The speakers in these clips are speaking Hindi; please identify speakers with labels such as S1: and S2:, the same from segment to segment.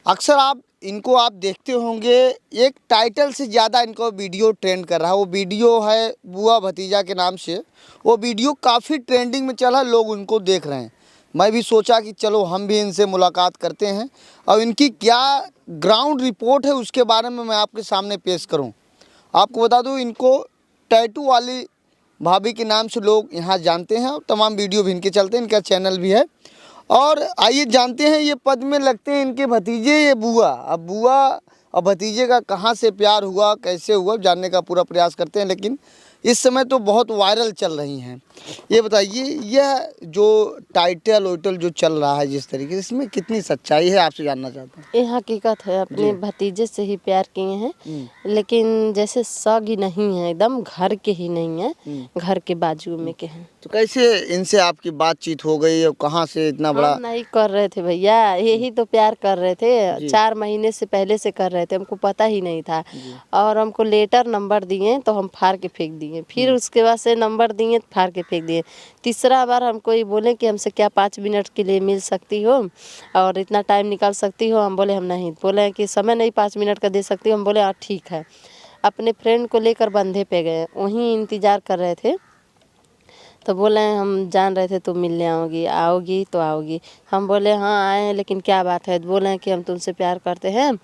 S1: अक्सर आप देखते होंगे, एक टाइटल से ज़्यादा इनको वीडियो ट्रेंड कर रहा है। वो वीडियो है बुआ भतीजा के नाम से। वो वीडियो काफ़ी ट्रेंडिंग में चला, लोग उनको देख रहे हैं। मैं भी सोचा कि चलो हम भी इनसे मुलाकात करते हैं और इनकी क्या ग्राउंड रिपोर्ट है उसके बारे में मैं आपके सामने पेश करूं। आपको बता दूं, इनको टैटू वाली भाभी के नाम से लोग यहाँ जानते हैं और तमाम वीडियो भी इनके चलते हैं। इनका चैनल भी है। और आइए जानते हैं, ये पद में लगते हैं इनके भतीजे, ये बुआ। अब बुआ और भतीजे का कहाँ से प्यार हुआ, कैसे हुआ, जानने का पूरा प्रयास करते हैं। लेकिन इस समय तो बहुत वायरल चल रही हैं। ये बताइए, यह जो टाइटल वाइटल जो चल रहा है जिस तरीके से, इसमें कितनी सच्चाई है, आपसे जानना चाहता हूँ।
S2: ये हकीकत है, अपने भतीजे से ही प्यार किए हैं। लेकिन जैसे सगी नहीं है, एकदम घर के ही नहीं है, घर के बाजू में के हैं।
S1: तो कैसे इनसे आपकी बातचीत हो गई और कहाँ से इतना बड़ा?
S2: हम नहीं कर रहे थे भैया, यही तो प्यार कर रहे थे। 4 महीने से पहले से कर रहे थे, हमको पता ही नहीं था। और हमको लेटर नंबर दिए तो हम फाड़ के फेंक दिए। फिर उसके बाद से नंबर दिए, फाड़ के फेंक दिए। तीसरा बार हमको ये बोले कि हमसे क्या 5 मिनट के लिए मिल सकती हो और इतना टाइम निकाल सकती हो। हम बोले हम नहीं। बोले कि समय नहीं 5 मिनट का दे सकती हो। हम बोले हाँ ठीक है। अपने फ्रेंड को लेकर बंधे पे गए, वहीं इंतज़ार कर रहे थे। तो बोले हम जान रहे थे तुम मिलने आओगी तो आओगी। हम बोले हाँ आए हैं, लेकिन क्या बात है। बोले कि हम तुमसे प्यार करते हैं,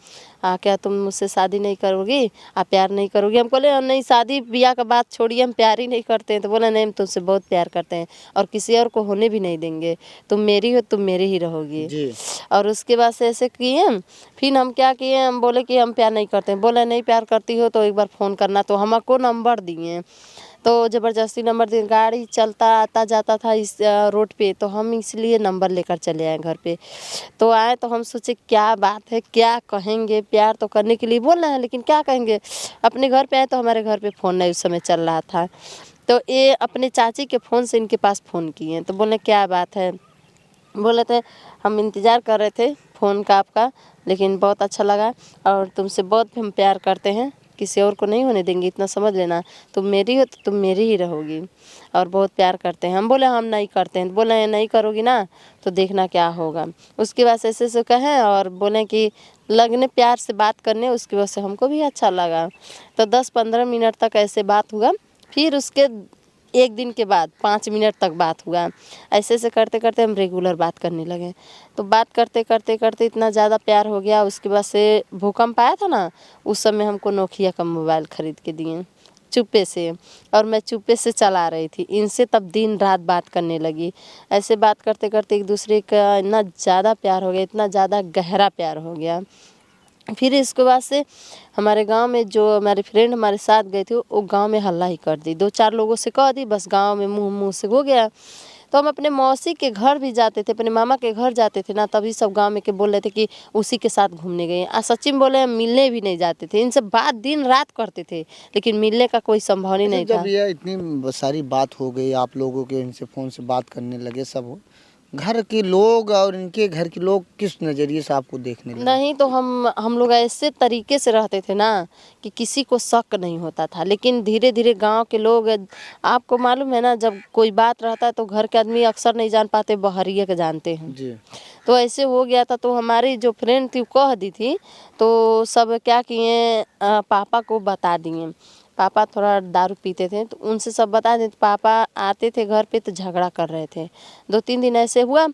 S2: क्या तुम मुझसे शादी नहीं करोगी, आप प्यार नहीं करोगी। हम बोले नहीं, शादी ब्याह का बात छोड़िए, हम प्यार ही नहीं करते हैं। तो बोले नहीं, हम तुमसे बहुत प्यार करते हैं और किसी और को होने भी नहीं देंगे। तुम मेरी हो, तुम मेरी ही रहोगी। और उसके बाद से ऐसे किए। फिर हम क्या किए, हम बोले कि हम प्यार नहीं करते हैं। बोले नहीं प्यार करती हो तो एक बार फ़ोन करना। तो हमको नंबर दिए, तो ज़बरदस्ती नंबर दिए। गाड़ी चलता आता जाता था इस रोड पे, तो हम इसलिए नंबर लेकर चले आए घर पे। तो आए तो हम सोचे क्या बात है, क्या कहेंगे। प्यार तो करने के लिए बोल रहे हैं, लेकिन क्या कहेंगे। अपने घर पे आए तो हमारे घर पे फ़ोन नहीं उस समय चल रहा था। तो ये अपने चाची के फ़ोन से इनके पास फ़ोन किए। तो बोले क्या बात है। बोले थे हम इंतज़ार कर रहे थे फ़ोन का आपका, लेकिन बहुत अच्छा लगा और तुमसे बहुत हम प्यार करते हैं, किसी और को नहीं होने देंगे, इतना समझ लेना। तुम मेरी हो तो तुम मेरी ही रहोगी और बहुत प्यार करते हैं। हम बोले हम नहीं करते हैं। तो बोले नहीं करोगी ना तो देखना क्या होगा। उसके बाद ऐसे ऐसे कहें और बोले कि लगने प्यार से बात करने। उसकी वजह से हमको भी अच्छा लगा। तो 10-15 मिनट तक ऐसे बात हुआ। फिर उसके 1 दिन के बाद 5 मिनट तक बात हुआ। ऐसे ऐसे करते करते हम रेगुलर बात करने लगे। तो बात करते करते करते इतना ज़्यादा प्यार हो गया। उसके बाद से भूकंप आया था ना, उस समय हमको नोकिया का मोबाइल ख़रीद के दिए चुप्पे से। और मैं चुप्पे से चला रही थी। इनसे तब दिन रात बात करने लगी। ऐसे बात करते करते एक दूसरे का इतना ज़्यादा प्यार हो गया, इतना ज़्यादा गहरा प्यार हो गया। फिर इसके बाद से हमारे गांव में जो हमारे फ्रेंड हमारे साथ गए थे, वो गांव में हल्ला ही कर दी। 2-4 लोगों से कह दी, बस गांव में मुंह मुंह से हो गया। तो हम अपने मौसी के घर भी जाते थे, अपने मामा के घर जाते थे ना, तभी सब गांव में के बोल रहे थे कि उसी के साथ घूमने गए। सच्ची में बोले हम मिलने भी नहीं जाते थे। इनसे बात दिन रात करते थे, लेकिन मिलने का कोई संभव ही नहीं था।
S1: जब ये इतनी सारी बात हो गई, आप लोगों के इनसे फ़ोन से बात करने लगे, सब हो, घर के लोग और इनके घर के लोग किस नज़रिए से आपको देखने लगे?
S2: नहीं तो हम लोग ऐसे तरीके से रहते थे ना कि किसी को शक नहीं होता था। लेकिन धीरे धीरे गांव के लोग, आपको मालूम है ना, जब कोई बात रहता है तो घर के आदमी अक्सर नहीं जान पाते, बहरिया के जानते हैं।
S1: जी।
S2: तो ऐसे हो गया था। तो हमारी जो फ्रेंड थी वो कह दी थी, तो सब क्या किए, पापा को बता दिए। पापा थोड़ा दारू पीते थे, तो उनसे सब बता दें। तो पापा आते थे घर पे तो झगड़ा कर रहे थे। 2-3 दिन ऐसे हुआ।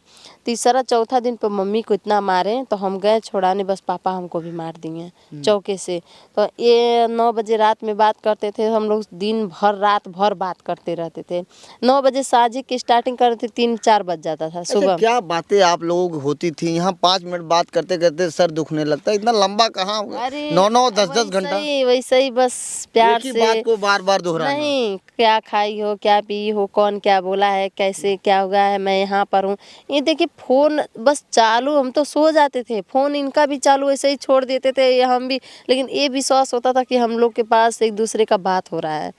S2: तीसरा चौथा दिन पर मम्मी को इतना मारे तो हम गए छुड़ाने, बस पापा हमको भी मार दिए चौके से। तो ये 9 बजे रात में बात करते थे हम लोग, दिन भर रात भर बात करते रहते थे। 9 बजे साझी की स्टार्टिंग करते थे, 3-4 बज जाता था
S1: अच्छा,
S2: सुबह।
S1: क्या बातें आप लोग होती थी यहाँ? 5 मिनट बात करते करते सर दुखने लगता है, इतना लंबा कहाँ?
S2: अरे
S1: 9-9 10-10 घंटा
S2: वैसे ही बस प्यार
S1: एक ही
S2: से।
S1: बात को बार बार दोहराना।
S2: नहीं, क्या खाई हो, क्या पी हो, कौन क्या बोला है, कैसे क्या हुआ है, मैं यहाँ पर हूँ। ये देखिए फ़ोन बस चालू, हम तो सो जाते थे, फ़ोन इनका भी चालू ऐसे ही छोड़ देते थे, ये हम भी। लेकिन ये विश्वास होता था कि हम लोग के पास एक दूसरे का बात हो रहा है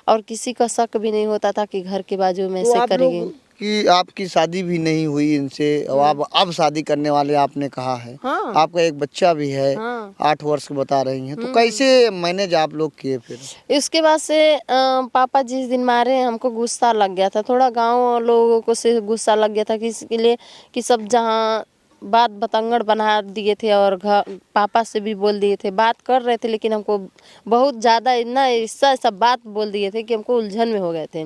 S2: और किसी का शक भी नहीं होता था कि घर के बाजू में
S1: तो
S2: ऐसे
S1: आप लोग
S2: करेंगे।
S1: की आपकी शादी भी नहीं हुई इनसे और आप अब शादी करने वाले आपने कहा है।
S2: हाँ
S1: आपका एक बच्चा भी है,
S2: हाँ।
S1: 8 वर्ष का बता रही हैं। तो कैसे मैनेज आप लोग किए फिर?
S2: इसके बाद से पापा जिस दिन मारे हमको गुस्सा लग गया था। थोड़ा गांव लोगों को से गुस्सा लग गया था कि इसके लिए कि सब जहाँ बात बतंगड़ बना दिए थे और पापा से भी बोल दिए थे, बात कर रहे थे लेकिन हमको बहुत ज़्यादा इतना ऐसा बात बोल दिए थे कि हमको उलझन में हो गए थे।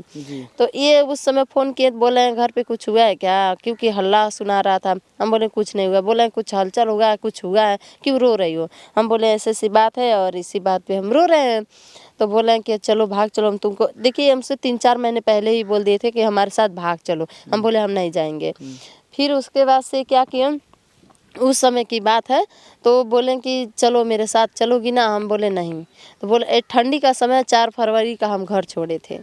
S2: तो ये उस समय फ़ोन किए तो बोले घर पे कुछ हुआ है क्या, क्योंकि हल्ला सुना रहा था। हम बोले कुछ नहीं हुआ। बोले कुछ हलचल होगा, कुछ हुआ है, क्यों रो रही हो। हम बोले ऐसी ऐसी बात है और इसी बात पे हम रो रहे हैं। तो बोले कि चलो भाग चलो, हम तुमको देखिए हमसे 3-4 महीने पहले ही बोल दिए थे कि हमारे साथ भाग चलो। हम बोले हम नहीं जाएंगे। फिर उसके बाद से क्या किया, उस समय की बात है, तो बोले कि चलो मेरे साथ चलोगी ना। हम बोले नहीं। तो बोले ठंडी का समय 4 फरवरी का हम घर छोड़े थे।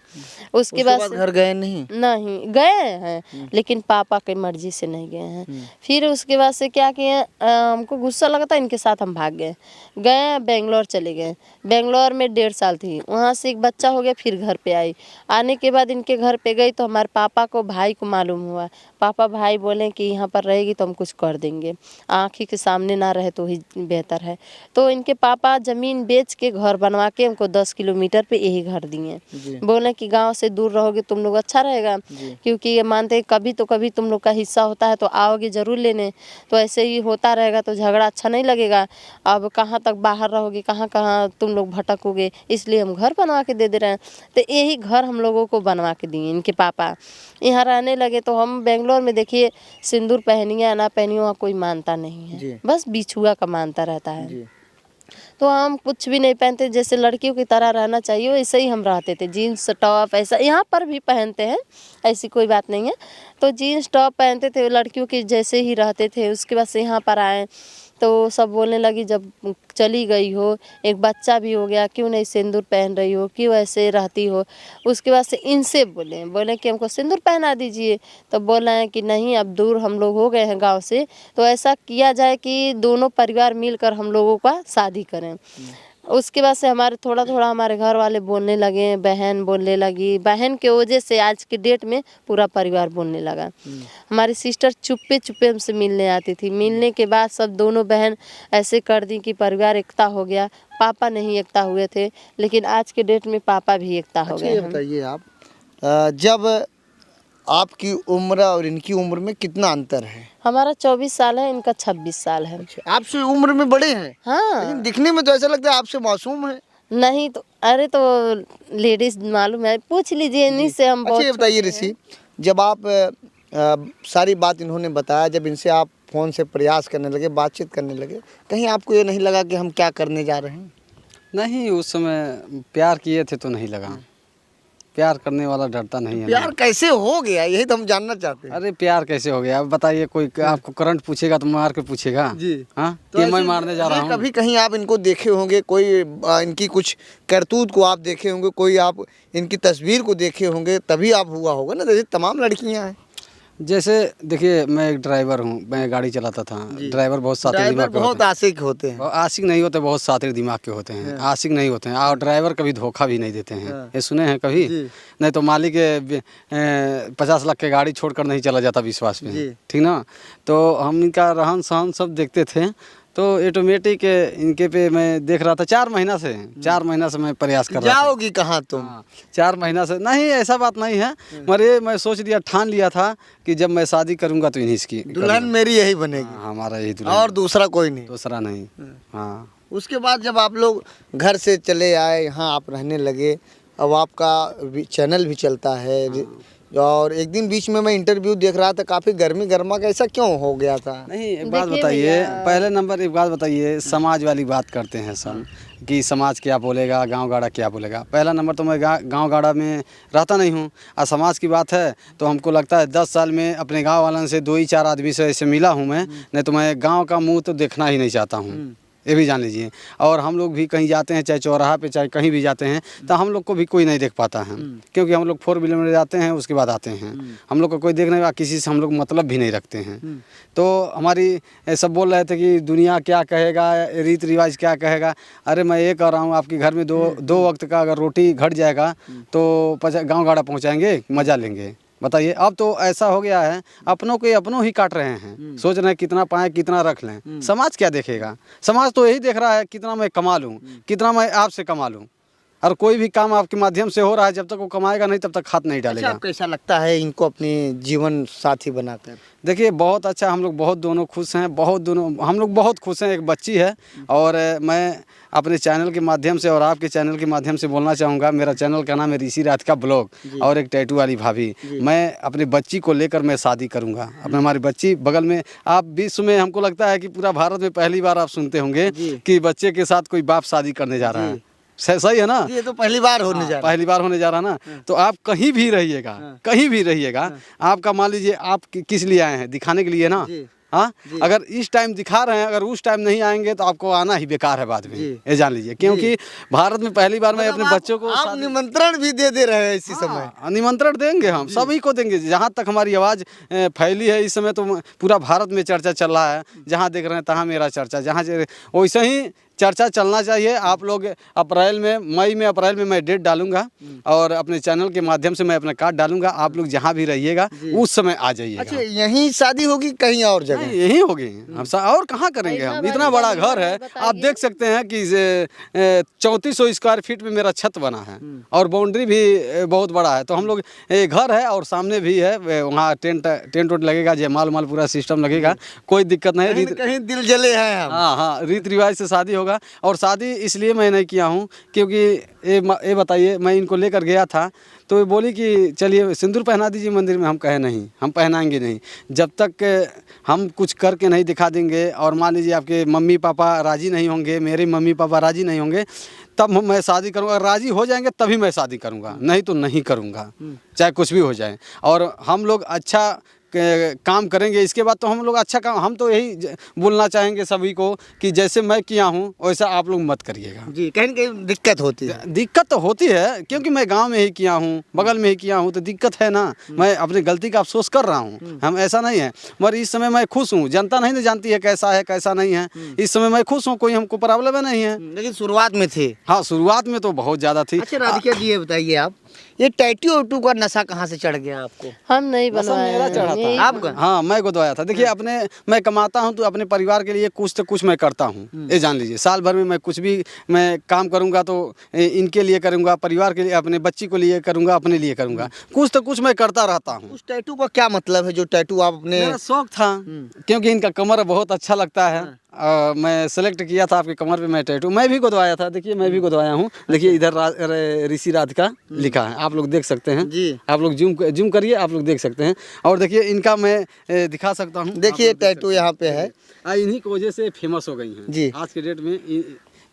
S2: उसके बाद
S1: घर गए नहीं?
S2: नहीं गए हैं लेकिन पापा की मर्जी से नहीं गए हैं। फिर उसके बाद से क्या किए, हमको गुस्सा लगा था, इनके साथ हम भाग गए बेंगलोर चले गए। बेंगलोर में 1.5 साल थी, वहाँ से एक बच्चा हो गया। फिर घर पे आई, आने के बाद इनके घर पे गई तो हमारे पापा को भाई को मालूम हुआ। पापा भाई बोले कि यहाँ पर रहेगी तो हम कुछ कर देंगे, आँखी के सामने ना रहे तो ही बेहतर है। तो इनके पापा ज़मीन बेच के घर बनवा के हमको 10 किलोमीटर पे यही घर दिए। बोले कि गांव से दूर रहोगे तुम लोग अच्छा रहेगा, क्योंकि ये मानते हैं कभी तो कभी तुम लोग का हिस्सा होता है तो आओगे ज़रूर लेने। तो ऐसे ही होता रहेगा तो झगड़ा अच्छा नहीं लगेगा। अब कहाँ तक बाहर रहोगे, कहाँ कहाँ तुम लोग भटकोगे, इसलिए हम घर बनवा के दे रहे हैं। तो यही घर हम लोगों को बनवा के दिए इनके पापा। यहाँ रहने लगे तो हम बेंगलोर में देखिए सिंदूर पहनिए ना पहनिए वहाँ कोई मानता नहीं है, बस बिछुआ का मानता रहता है। तो हम कुछ भी नहीं पहनते, जैसे लड़कियों की तरह रहना चाहिए वैसे ही हम रहते थे। जीन्स टॉप ऐसा यहाँ पर भी पहनते हैं, ऐसी कोई बात नहीं है। तो जीन्स टॉप पहनते थे, लड़कियों की जैसे ही रहते थे। उसके बाद से यहाँ पर आए तो सब बोलने लगी जब चली गई हो, एक बच्चा भी हो गया, क्यों नहीं सिंदूर पहन रही हो, क्यों ऐसे रहती हो। उसके बाद से इनसे बोले कि हमको सिंदूर पहना दीजिए। तो बोला है कि नहीं, अब दूर हम लोग हो गए हैं गांव से, तो ऐसा किया जाए कि दोनों परिवार मिलकर हम लोगों का शादी करें। उसके बाद से हमारे थोड़ा थोड़ा हमारे घर वाले बोलने लगे, बहन बोलने लगी। बहन के वजह से आज के डेट में पूरा परिवार बोलने लगा। हमारी सिस्टर चुप्पे चुप्पे हमसे मिलने आती थी। मिलने के बाद सब दोनों बहन ऐसे कर दी कि परिवार एकता हो गया। पापा नहीं एकता हुए थे, लेकिन आज के डेट में पापा भी एकता हो गए हैं।
S1: बताइए आप, जब आपकी उम्र और इनकी उम्र में कितना अंतर है?
S2: हमारा 24 साल है, इनका 26 साल है।
S1: आपसे उम्र में बड़े हैं?
S2: हाँ,
S1: लेकिन दिखने में तो ऐसा लगता है आपसे मासूम है।
S2: नहीं तो अरे तो लेडीज मालूम है, पूछ लीजिए इन्हीं से। हम
S1: अच्छा, ये बताइए ऋषि, जब आप सारी बात इन्होंने बताया, जब इनसे आप फ़ोन से प्रयास करने लगे, बातचीत करने लगे, कहीं आपको ये नहीं लगा कि हम क्या करने जा रहे हैं?
S3: नहीं, उस समय प्यार किए थे तो नहीं लगा। प्यार करने वाला डरता नहीं है।
S1: प्यार कैसे हो गया, यही तो हम जानना चाहते हैं।
S3: अरे प्यार कैसे हो गया, अब बताइए। कोई आपको करंट पूछेगा तो मार के पूछेगा
S1: जी।
S3: हाँ
S1: तो
S3: कि मैं मारने जा रहा हूँ।
S1: कभी कहीं आप इनको देखे होंगे, कोई इनकी कुछ करतूत को आप देखे होंगे, कोई आप इनकी तस्वीर को देखे होंगे, तभी आप हुआ होगा ना। जैसे तमाम लड़कियां हैं।
S3: जैसे देखिए, मैं एक ड्राइवर हूँ, मैं गाड़ी चलाता था। ड्राइवर बहुत शातिर दिमाग के
S1: बहुत आशिक होते हैं।
S3: आशिक नहीं होते, बहुत शातिर दिमाग के होते हैं। आशिक नहीं होते हैं, और ड्राइवर कभी धोखा भी नहीं देते हैं। ये सुने हैं कभी? नहीं तो मालिक 50 लाख के गाड़ी छोड़कर नहीं चला जाता विश्वास में, ठीक ना। तो हम इनका रहन सहन सब देखते थे, तो ऑटोमेटिक इनके पे मैं देख रहा था 4 महीना से मैं प्रयास कर रहा था।
S1: जाओगी कहाँ तुम?
S3: 4 महीना से नहीं, ऐसा बात नहीं है, मगर मैं सोच लिया, ठान लिया था कि जब मैं शादी करूंगा तो इन्हीं की
S1: दुल्हन मेरी यही बनेगी।
S3: हमारा यही दुल्हन,
S1: और दूसरा कोई नहीं।
S3: दूसरा नहीं। हाँ,
S1: उसके बाद जब आप लोग घर से चले आए, यहाँ आप रहने लगे, अब आपका चैनल भी चलता है। और एक दिन बीच में मैं इंटरव्यू देख रहा था, काफ़ी गर्मी गर्मा का, ऐसा क्यों हो गया था?
S3: नहीं, एक बात बताइए, पहले नंबर एक बात बताइए, समाज वाली बात करते हैं सब कि समाज क्या बोलेगा, गांव गाड़ा क्या बोलेगा। पहला नंबर तो मैं गांव गाड़ा में रहता नहीं हूं, और समाज की बात है तो हमको लगता है 10 साल में अपने गांव वालों से 2 ही 4 आदमी से ऐसे मिला हूं मैं, नहीं तो मैं गांव का मुंह तो देखना ही नहीं चाहता हूं, ये भी जान लीजिए। और हम लोग भी कहीं जाते हैं, चाहे चौराहा पे चाहे कहीं भी जाते हैं, तो हम लोग को भी कोई नहीं देख पाता है, क्योंकि हम लोग 4 व्हीलर में जाते हैं, उसके बाद आते हैं। हम लोग को कोई देखने का, किसी से हम लोग मतलब भी नहीं रखते हैं। तो हमारी सब बोल रहे थे कि दुनिया क्या कहेगा, रीति रिवाज क्या कहेगा। अरे मैं ये कह रहा हूँ, आपके घर में दो वक्त का अगर रोटी घट जाएगा तो गाँव गाड़ा पहुँचाएंगे, मज़ा लेंगे। बताइए, अब तो ऐसा हो गया है, अपनों को अपनों ही काट रहे हैं, सोच रहे हैं कितना पाएं कितना रख लें। समाज क्या देखेगा? समाज तो यही देख रहा है कितना मैं कमा लूं, कितना मैं आपसे कमा लूं। और कोई भी काम आपके माध्यम से हो रहा है, जब तक वो कमाएगा नहीं तब तक हाथ नहीं
S1: अच्छा,
S3: डालेगा।
S1: आपको कैसा लगता है इनको अपने जीवन साथी बनाकर?
S3: देखिए बहुत अच्छा, हम लोग बहुत दोनों खुश हैं, हम लोग बहुत खुश हैं। एक बच्ची है और मैं अपने चैनल के माध्यम से और आपके चैनल के माध्यम से बोलना चाहूँगा, मेरा चैनल का नाम है ऋषि राधिका ब्लॉग और एक टैटू वाली भाभी। मैं अपनी बच्ची को लेकर मैं शादी करूँगा। अपने हमारी बच्ची बगल में, आप विश्व में हमको लगता है कि पूरा भारत में पहली बार आप सुनते होंगे कि बच्चे के साथ कोई बाप शादी करने जा रहा है। सही है ना?
S1: ये तो पहली बार होने जा रहा है।
S3: पहली बार होने जा रहा ना। तो आप कहीं भी रहिएगा, कहीं भी रहिएगा, आपका मान लीजिए आप किस लिए आए हैं, दिखाने के लिए ना। हाँ, अगर इस टाइम दिखा रहे हैं, अगर उस टाइम नहीं आएंगे तो आपको आना ही बेकार है बाद में, ये जान लीजिए। क्योंकि भारत में पहली बार मैं अपने बच्चों को
S1: आप निमंत्रण भी दे रहे हैं इसी समय।
S3: निमंत्रण देंगे, हम सभी को देंगे। जहाँ तक हमारी आवाज़ फैली है इस समय तो पूरा भारत में चर्चा चल रहा है। जहाँ देख रहे हैं तहाँ मेरा चर्चा, जहाँ वैसे ही चर्चा चलना चाहिए। आप लोग अप्रैल में मैं डेट डालूंगा और अपने चैनल के माध्यम से मैं अपना कार्ड डालूंगा। आप लोग जहाँ भी रहिएगा उस समय आ जाइएगा।
S1: अच्छा, यहीं शादी होगी कहीं और जगह?
S3: यही होगी, हम और कहाँ करेंगे हम? इतना बड़ा घर है, आप देख सकते हैं कि 3400 स्क्वायर फीट में मेरा छत बना है और बाउंड्री भी बहुत बड़ा है। तो हम लोग घर है और सामने भी है, वहाँ टेंट लगेगा, जयमाल माल पूरा सिस्टम लगेगा, कोई दिक्कत नहीं।
S1: कहीं दिल जले हैं हम।
S3: हाँ, रीति रिवाज से शादी होगा। और शादी इसलिए मैं नहीं किया हूँ क्योंकि ये बताइए, मैं इनको लेकर गया था तो ये बोली कि चलिए सिंदूर पहना दीजिए मंदिर में। हम कहे नहीं, हम पहनाएंगे नहीं जब तक हम कुछ करके नहीं दिखा देंगे। और मान लीजिए आपके मम्मी पापा राज़ी नहीं होंगे, मेरे मम्मी पापा राज़ी नहीं होंगे, तब मैं शादी करूँगा। राज़ी हो जाएंगे तभी मैं शादी करूँगा, नहीं तो नहीं करूँगा, चाहे कुछ भी हो जाए। और हम लोग अच्छा काम करेंगे, इसके बाद तो हम लोग अच्छा काम, हम तो यही बोलना चाहेंगे सभी को कि जैसे मैं किया हूँ वैसा आप लोग मत करिएगा।
S1: जी, कहीं न कहीं दिक्कत होती है।
S3: दिक्कत तो होती है क्योंकि मैं गांव में ही किया हूँ, बगल में ही किया हूँ, तो दिक्कत है ना। मैं अपनी गलती का अफसोस कर रहा हूँ, हम ऐसा नहीं है। मगर इस समय मैं खुश हूँ। जनता नहीं जानती है कैसा है कैसा नहीं है। इस समय मैं खुश हूँ, कोई हमको प्रॉब्लम नहीं है।
S1: लेकिन शुरुआत में थे।
S3: हाँ, शुरुआत में तो बहुत ज़्यादा थी।
S1: अच्छा राधिका जी, ये बताइए आप, ये टैटू वैटू का नशा कहाँ से चढ़ गया आपको?
S2: हम नहीं
S3: नशा
S2: बनवाए
S3: मेरा
S2: हैं।
S3: चढ़ा था।
S1: आपका?
S3: हाँ, मैं गुदवाया था। देखिए मैं कमाता हूँ तो अपने परिवार के लिए कुछ तो कुछ मैं करता हूँ, ये जान लीजिए। साल भर में मैं कुछ भी मैं काम करूँगा तो इनके लिए करूँगा, परिवार के लिए, अपने बच्ची को लिए करूँगा, अपने लिए करूँगा, कुछ तो कुछ मैं करता रहता हूँ।
S1: उस टैटू का क्या मतलब है जो टैटू आप अपने?
S3: मेरा शौक था क्योंकि इनका कमर बहुत अच्छा लगता है। मैं सेलेक्ट किया था आपके कमर पे मैं टैटू, मैं भी गुदवाया था। देखिए मैं भी गुदवाया हूँ। देखिए इधर ऋषि राधिका लिखा है, आप लोग देख सकते हैं जी। आप लोग जूम करिए, आप लोग देख सकते हैं। और देखिए इनका मैं दिखा सकता हूँ।
S1: देखिए टैटू यहाँ पे है।
S3: इन्हीं की वजह से फेमस हो गई हैं
S1: जी।
S3: आज के डेट में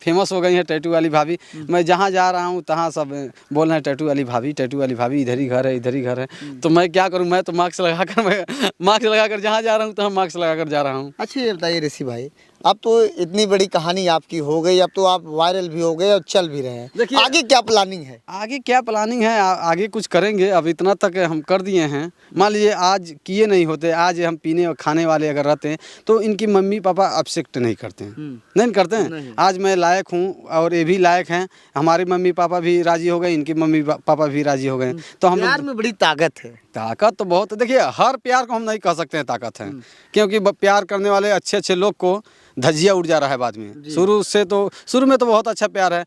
S3: फेमस हो गई है टैटू वाली भाभी। मैं जहाँ जा रहा हूँ तहाँ सब बोल रहे हैं टैटू वाली भाभी, टैटू वाली भाभी, इधर ही घर है, इधर ही घर है। तो मैं क्या करूँ, मैं तो मास्क लगाकर जहाँ जा रहा हूँ तो हम मास्क लगाकर जा रहा हूँ।
S1: अच्छा ये बताइए ऋषि भाई, अब तो इतनी बड़ी कहानी आपकी हो गई, अब तो आप वायरल भी हो गए और चल भी रहे हैं।
S3: देखिए
S1: आगे क्या प्लानिंग है?
S3: आगे क्या प्लानिंग है, आगे कुछ करेंगे। अब इतना तक हम कर दिए हैं। मान लीजिए आज किए नहीं होते, आज हम पीने और खाने वाले अगर रहते हैं तो इनकी मम्मी पापा एक्सेप्ट नहीं करते हैं, नहीं करते हैं। आज मैं लायक हूँ और ये भी लायक हैं, हमारे मम्मी पापा भी राजी हो गए, इनके मम्मी पापा भी राजी हो गए। तो हम
S1: प्यार में बड़ी ताकत है।
S3: ताकत तो बहुत है। देखिए हर प्यार को हम नहीं कह सकते हैं ताकत है, क्योंकि प्यार करने वाले अच्छे अच्छे लोग को धज्जिया उड़ जा रहा है बाद में। शुरू में तो बहुत अच्छा प्यार है,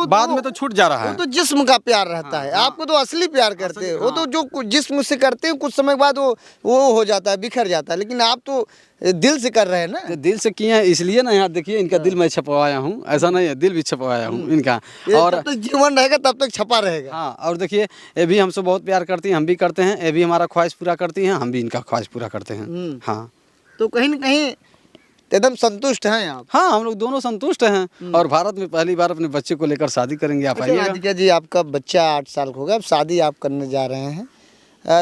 S3: बाद में तो छूट जा रहा है।
S1: वो तो जिस्म का प्यार रहता है। आपको तो असली प्यार करते हैं। वो तो जो जिस्म से करते हैं कुछ समय बाद वो हो जाता है, बिखर जाता है। लेकिन आप तो दिल से कर रहे हैं ना।
S3: दिल से किए हैं इसलिए ना। यहाँ देखिए इनका दिल मैं छपवाया हूँ, ऐसा नहीं है, दिल भी छपवाया हूँ इनका।
S1: और तब तक जीवन रहेगा तब तक छपा रहेगा।
S3: हाँ, और देखिए ये भी हमसे बहुत प्यार करती हैं, हम भी करते हैं। ये भी हमारा ख्वाहिश पूरा करती हैं, हम भी इनका ख्वाहिश पूरा करते हैं। हाँ,
S1: तो कहीं न कहीं एकदम संतुष्ट हैं आप?
S3: हाँ, हम लोग दोनों संतुष्ट हैं और भारत में पहली बार अपने बच्चे को लेकर शादी करेंगे। आप आइएगा।
S1: राधिका जी, आपका बच्चा 8 साल का होगा, अब शादी आप करने जा रहे हैं।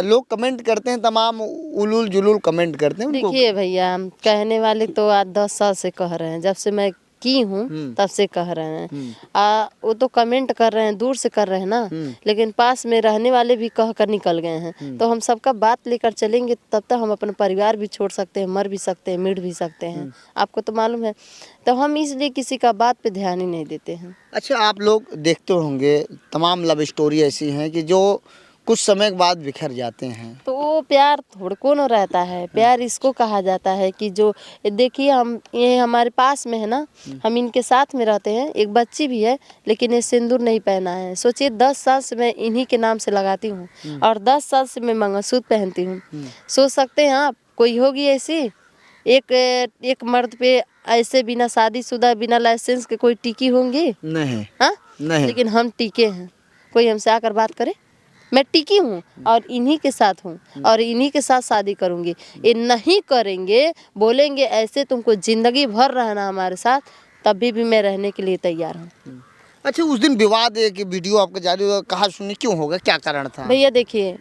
S1: लोग कमेंट करते हैं, तमाम उलूल जुलूल कमेंट करते हैं उनको।
S2: देखिए भैया, कहने वाले तो आज 10 साल से कह रहे हैं, जब से मैं की हूँ तब से कह रहे हैं। वो तो कमेंट कर रहे हैं, दूर से कर रहे हैं ना, लेकिन पास में रहने वाले भी कह कर निकल गए हैं। तो हम सबका बात लेकर चलेंगे तब तक हम अपना परिवार भी छोड़ सकते हैं, मर भी सकते हैं, मिट भी सकते हैं। आपको तो मालूम है। तो हम इसलिए किसी का बात पे ध्यान ही नहीं देते हैं।
S1: अच्छा, आप लोग देखते होंगे तमाम लव स्टोरी ऐसी हैं कि जो कुछ समय के बाद बिखर जाते हैं।
S2: तो वो प्यार थोड़ा कौन रहता है। प्यार इसको कहा जाता है कि जो देखिए हम ये हमारे पास में है ना, हम इनके साथ में रहते हैं, एक बच्ची भी है लेकिन ये सिंदूर नहीं पहना है। सोचिए 10 साल से मैं इन्हीं के नाम से लगाती हूँ और 10 साल से मैं मंगलसूत्र पहनती हूँ। सोच सकते हैं आप, कोई होगी ऐसी एक मर्द पे ऐसे बिना शादीशुदा बिना लाइसेंस के कोई टिकी होंगी?
S1: नहीं
S2: हाँ
S1: नहीं।
S2: लेकिन हम टिके हैं। कोई हमसे आकर बात करे? मैं टिकी हूँ और इन्हीं के साथ हूँ और इन्हीं के साथ शादी करूँगी। ये नहीं करेंगे, बोलेंगे ऐसे तुमको ज़िंदगी भर रहना हमारे साथ, तभी भी मैं रहने के लिए तैयार हूँ।
S1: अच्छा, उस दिन विवाद एक वीडियो आपका जारी हुआ, कहा सुनी क्यों होगा, क्या कारण था?
S2: भैया देखिए,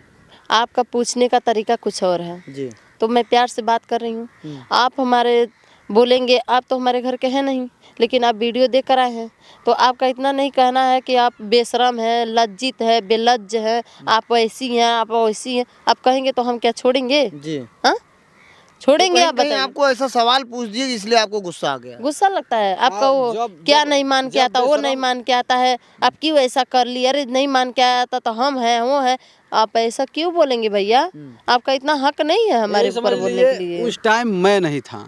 S2: आपका पूछने का तरीका कुछ और है,
S1: जी।
S2: तो मैं प्यार से बात कर रही हूँ। आप हमारे बोलेंगे, आप तो हमारे घर के हैं नहीं, लेकिन आप वीडियो देख कर आए हैं, तो आपका इतना नहीं कहना है कि आप बेशरम हैं, लज्जित है, बेलज्ज हैं, आप ऐसी हैं, आप वैसी हैं। आप कहेंगे तो हम क्या छोड़ेंगे?
S1: जी।
S2: हाँ छोड़ेंगे?
S1: तो
S2: आप
S1: कहीं
S2: बताइए।
S1: आपको ऐसा सवाल पूछ दिया इसलिए आपको गुस्सा आ गया?
S2: गुस्सा लगता है आपका? वो क्या नहीं मान के आता, वो नहीं मान के आता है, आप क्यों ऐसा कर ली? अरे नहीं मान के आया था तो हम हैं, वो है, आप ऐसा क्यों बोलेंगे भैया? आपका इतना हक नहीं है हमारे ऊपर बोलने के लिए।
S3: उस टाइम मैं नहीं था,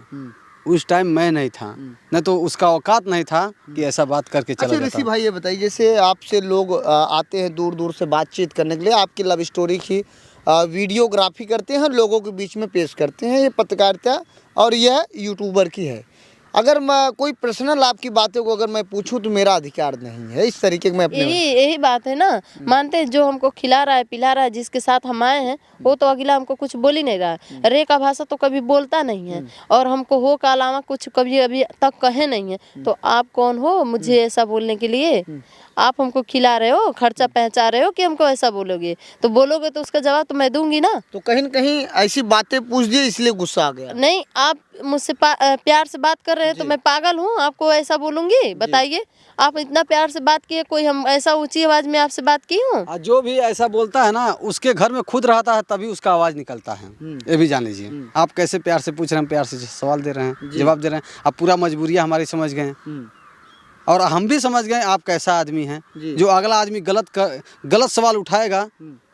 S3: उस टाइम मैं नहीं था, न तो उसका औकात नहीं था कि ऐसा बात करके चला
S1: अच्छा
S3: जाता।
S1: ऋषि भाई, ये बताइए, जैसे आपसे लोग आते हैं दूर दूर से बातचीत करने के लिए, आपकी लव स्टोरी की वीडियोग्राफी करते हैं, लोगों के बीच में पेश करते हैं, ये पत्रकारिता और यह यूट्यूबर की है। अगर मैं कोई पर्सनल आपकी बातों को अगर मैं पूछूं तो मेरा अधिकार नहीं है, इस तरीके के मैं अपने
S2: यही बात है ना। मानते हैं जो हमको खिला रहा है पिला रहा है, जिसके साथ हम आए हैं, वो तो अगला हमको कुछ बोल ही नहीं रहा है। रे का भाषा तो कभी बोलता नहीं है और हमको हो का अलावा कुछ कभी अभी तक कहे नहीं है। तो आप कौन हो मुझे ऐसा बोलने के लिए? आप हमको खिला रहे हो, खर्चा पहुंचा रहे हो कि हमको ऐसा बोलोगे? तो बोलोगे तो उसका जवाब तो मैं दूंगी ना।
S1: तो कहीं न कहीं ऐसी बातें पूछ दी इसलिए गुस्सा आ गया?
S2: नहीं, आप मुझसे प्यार से बात कर रहे हैं तो मैं पागल हूँ आपको ऐसा बोलूंगी? बताइए, आप इतना प्यार से बात किए, कोई हम ऐसा ऊंची आवाज में आपसे बात की हूँ?
S3: जो भी ऐसा बोलता है ना, उसके घर में खुद रहता है तभी उसका आवाज़ निकलता है, ये भी जान लीजिए। आप कैसे प्यार से पूछ रहे हैं, प्यार से सवाल दे रहे हैं, जवाब दे रहे हैं, आप पूरा मजबूरियाँ हमारी समझ गए और हम भी समझ गए आप कैसा आदमी हैं। जो अगला आदमी गलत सवाल उठाएगा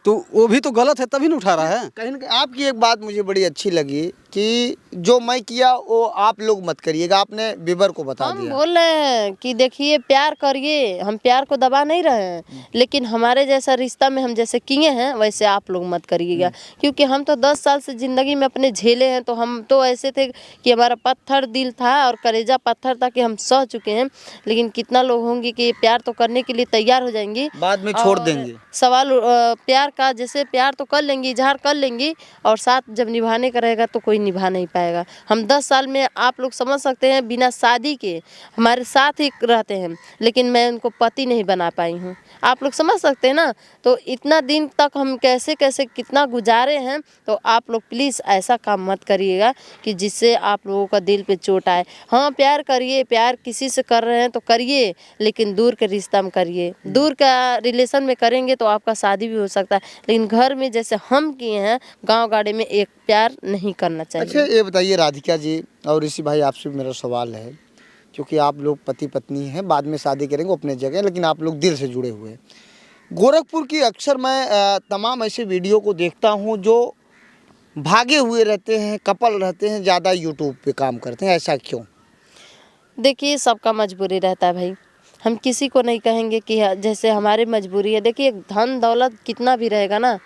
S3: तो वो भी तो गलत है, तभी नहीं उठा रहा है।
S1: कहीं न कहीं आपकी एक बात मुझे बड़ी अच्छी लगी कि जो मैं किया वो आप लोग मत करिएगा, आपने बीबर को बता
S2: हम
S1: दिया।
S2: बोल रहे हैं कि देखिए प्यार करिए, हम प्यार को दबा नहीं रहे हैं, लेकिन हमारे जैसा रिश्ता में हम जैसे किए हैं वैसे आप लोग मत करिएगा। क्योंकि हम तो 10 साल से ज़िंदगी में अपने झेले हैं, तो हम तो ऐसे थे कि हमारा पत्थर दिल था और कलेजा पत्थर था कि हम सह चुके हैं। लेकिन कितना लोग होंगे कि प्यार तो करने के लिए तैयार हो जाएंगी,
S1: बाद में छोड़
S2: और
S1: देंगे।
S2: सवाल प्यार का, जैसे प्यार तो कर लेंगी, इजहार कर लेंगी, और साथ जब निभाने का रहेगा तो कोई निभा नहीं पाएगा। हम 10 साल में आप लोग समझ सकते हैं बिना शादी के हमारे साथ ही रहते हैं, लेकिन मैं उनको पति नहीं बना पाई हूँ। आप लोग समझ सकते हैं ना। तो इतना दिन तक हम कैसे कैसे कितना गुजारे हैं। तो आप लोग प्लीज़ ऐसा काम मत करिएगा कि जिससे आप लोगों का दिल पे चोट आए। हाँ प्यार करिए, प्यार किसी से कर रहे हैं तो करिए, लेकिन दूर के रिश्ता में करिए। दूर का रिलेशन में करेंगे तो आपका शादी भी हो सकता है, लेकिन घर में जैसे हम किए हैं गांव गाड़े में एक प्यार नहीं करना चाहिए।
S1: अच्छा ये बताइए राधिका जी और ऋषि भाई, आपसे मेरा सवाल है, क्योंकि आप लोग पति पत्नी हैं, बाद में शादी करेंगे अपने जगह, लेकिन आप लोग दिल से जुड़े हुए हैं। गोरखपुर की अक्सर मैं तमाम ऐसे वीडियो को देखता हूँ जो भागे हुए रहते हैं, कपल रहते हैं, ज़्यादा यूट्यूब पे काम करते हैं, ऐसा क्यों?
S2: देखिए सबका मजबूरी रहता है भाई, हम किसी को नहीं कहेंगे कि जैसे हमारी मजबूरी है। देखिए धन दौलत कितना भी रहेगा ना,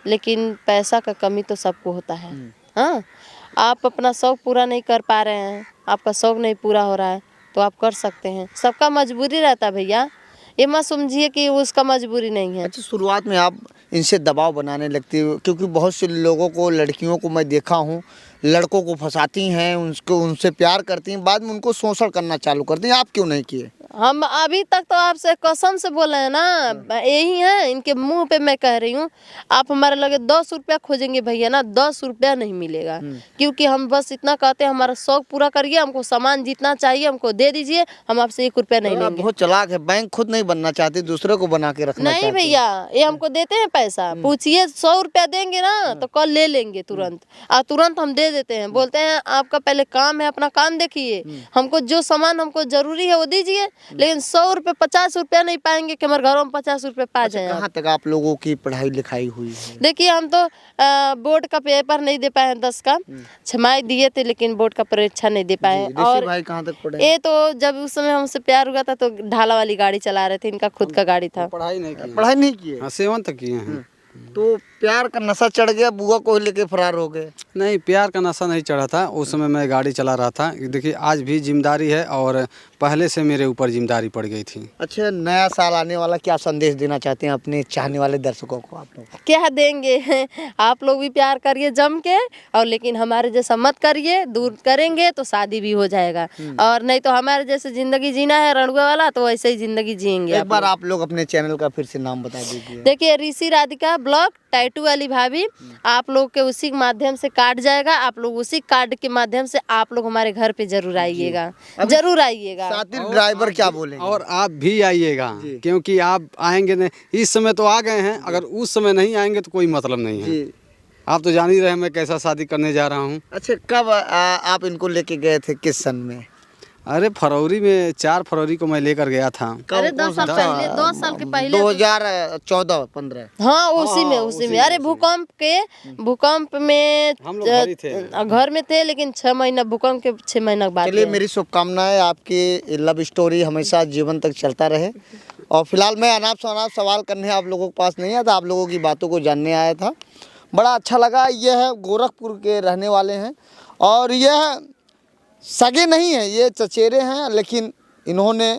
S2: लेकिन पैसा का कमी तो सबको होता है। हाँ, आप अपना शौक़ पूरा नहीं कर पा रहे हैं, आपका शौक़ नहीं पूरा हो रहा है, तो आप कर सकते हैं। सबका मजबूरी रहता है भैया, ये मत समझिए कि उसका मजबूरी नहीं है।
S1: अच्छा, शुरुआत में आप इनसे दबाव बनाने लगती हो, क्योंकि बहुत से लोगों को, लड़कियों को मैं देखा हूँ, लड़कों को फंसाती हैं, उनको उनसे प्यार करती हैं, बाद में उनको शोषण करना चालू करती हैं। आप क्यों नहीं किए?
S2: हम अभी तक तो आपसे कसम से बोले हैं ना, यही है, इनके मुंह पे मैं कह रही हूँ। आप हमारे लगे 10 रुपया खोजेंगे भैया ना, 10 रुपया नहीं मिलेगा। क्योंकि हम बस इतना कहते हैं, हमारा शौक पूरा करिए, हमको सामान जितना चाहिए हमको दे दीजिए, हम आपसे 1 रुपया नहीं
S1: आप
S2: लेंगे।
S1: बहुत चालाक है, बैंक खुद नहीं बनना चाहती, दूसरे को बना के रखना
S2: नहीं
S1: चाहती हैं।
S2: भैया, ये हमको देते हैं पैसा, पूछिए 100 रुपया देंगे ना तो कल ले लेंगे तुरंत, और तुरंत हम दे देते हैं। बोलते हैं आपका पहले काम है, अपना काम देखिए, हमको जो सामान हमको जरूरी है वो दीजिए, लेकिन 100 रुपये 50 रुपया नहीं पाएंगे कि हमारे घरों में 50 रुपये पा जाए।
S1: कहाँ तक आप लोगों की पढ़ाई लिखाई हुई है?
S2: देखिए हम तो बोर्ड का पेपर नहीं दे पाए हैं 10 का, छमाई दिए थे लेकिन बोर्ड का परीक्षा नहीं दे पाए।
S1: ऋषि
S2: और
S1: भाई कहाँ तक पढ़े?
S2: ये तो जब उस समय हमसे प्यार हुआ था तो ढाला वाली गाड़ी चला रहे थे, इनका खुद का गाड़ी था।
S3: पढ़ाई नहीं की,
S1: पढ़ाई नहीं की है?
S3: हाँ 7 तक किए हैं।
S1: तो प्यार का नशा चढ़ गया, बुआ को लेके फरार हो गए?
S3: नहीं, प्यार का नशा नहीं चढ़ा था, उस समय मैं गाड़ी चला रहा था। देखिए आज भी जिम्मेदारी है और पहले से मेरे ऊपर जिम्मेदारी पड़ गई थी।
S1: अच्छा, नया साल आने वाला, क्या संदेश देना चाहते हैं अपने चाहने वाले दर्शकों को आप लोग?
S2: क्या देंगे आप लोग भी प्यार करिए जम के, और लेकिन हमारे जैसा मत करिए, दूर करेंगे तो शादी भी हो जाएगा, और नहीं तो हमारे जैसे जिंदगी जीना है रणुआ वाला तो वैसे ही जिंदगी जिएंगे।
S1: एक बार आप लोग अपने चैनल का फिर से नाम बता दीजिए।
S2: देखिए ऋषि राधिका ब्लॉग टैटू वाली भाभी, आप लोग के उसी के माध्यम से कार्ड जाएगा, आप लोग उसी कार्ड के माध्यम से आप लोग हमारे घर पे जरूर आइएगा, जरूर आइएगा।
S1: साथ ही ड्राइवर क्या बोलेंगे?
S3: और आप भी आइएगा, क्योंकि आप आएंगे नहीं, इस समय तो आ गए हैं, अगर उस समय नहीं आएंगे तो कोई मतलब नहीं है।
S1: जी।
S3: आप तो जान ही रहे हैं मैं कैसा शादी करने जा रहा हूँ।
S1: अच्छा, कब आप इनको लेके गए थे, किस सन में?
S3: अरे फरवरी में, 4 फरवरी को मैं लेकर गया था।
S2: अरे 2 साल पहले, 2 साल के पहले,
S1: 2014-15।
S2: हाँ उसी में। अरे भूकंप में
S3: हम लोग घर ही थे।
S2: घर में थे, लेकिन 6 महीना भूकंप के 6 महीना बाद।
S1: चलिए, मेरी शुभकामनाएं, आपकी लव स्टोरी हमेशा जीवन तक चलता रहे। और फिलहाल मैं अनाप शनाप सवाल करने आप लोगों के पास नहीं आया था, आप लोगों की बातों को जानने आया था। बड़ा अच्छा लगा। यह है गोरखपुर के रहने वाले हैं और यह सगे नहीं हैं, ये चचेरे हैं, लेकिन इन्होंने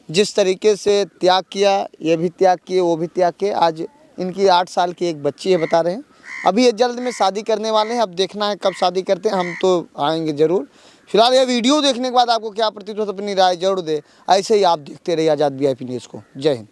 S1: जिस तरीके से त्याग किया, ये भी त्याग किए, वो भी त्याग किए। आज इनकी 8 साल की एक बच्ची है, बता रहे हैं। अभी ये जल्द में शादी करने वाले हैं, अब देखना है कब शादी करते हैं, हम तो आएंगे ज़रूर। फिलहाल ये वीडियो देखने के बाद आपको क्या प्रतीत होता है, अपनी राय जरूर दे। ऐसे ही आप देखते रहिए आज़ाद VIP न्यूज़ को। जय हिंद।